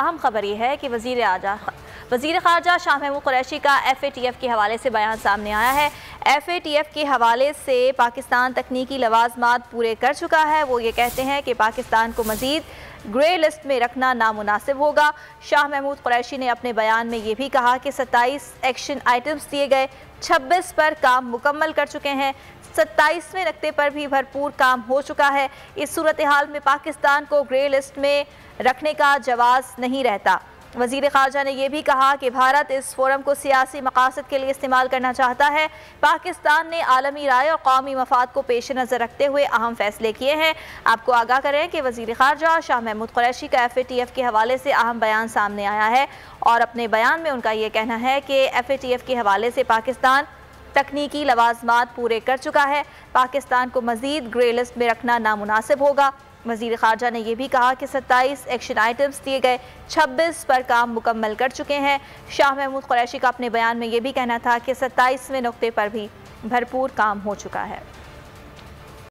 अहम खबर यह है कि वज़ीर ख़ारजा शाह महमूद कुरैशी का FATF के हवाले से बयान सामने आया है। FATF के हवाले से पाकिस्तान तकनीकी लवाजमात पूरे कर चुका है। वो ये कहते हैं कि पाकिस्तान को मज़ीद ग्रे लिस्ट में रखना नामुनासिब होगा। शाह महमूद कुरैशी ने अपने बयान में ये भी कहा कि 27 एक्शन आइटम्स दिए गए, 26 पर काम मुकम्मल कर चुके हैं, 27वें नक्ते पर भी भरपूर काम हो चुका है। इस सूरत हाल में पाकिस्तान को ग्रे लिस्ट में रखने का जवाज़ नहीं रहता। वज़ीर ख़ारजा ने यह भी कहा कि भारत इस फोरम को सियासी मकासद के लिए इस्तेमाल करना चाहता है। पाकिस्तान ने आलमी राय और कौमी मफाद को पेश नज़र रखते हुए अहम फैसले किए हैं। आपको आगाह करें कि वज़ीर ख़ारजा शाह महमूद कुरैशी का FATF के हवाले से अहम बयान सामने आया है और अपने बयान में उनका ये कहना है कि FATF के हवाले से पाकिस्तान तकनीकी लवाजमात पूरे कर चुका है। पाकिस्तान को मज़ीद ग्रे लिस्ट में रखना नामुनासिब होगा। वज़ीर ख़ारजा ने यह भी कहा कि 27 एक्शन आइटम्स दिए गए, 26 पर काम मुकम्मल कर चुके हैं। शाह महमूद कुरैशी का अपने बयान में यह भी कहना था कि 27वें नुक्ते पर भी भरपूर काम हो चुका है।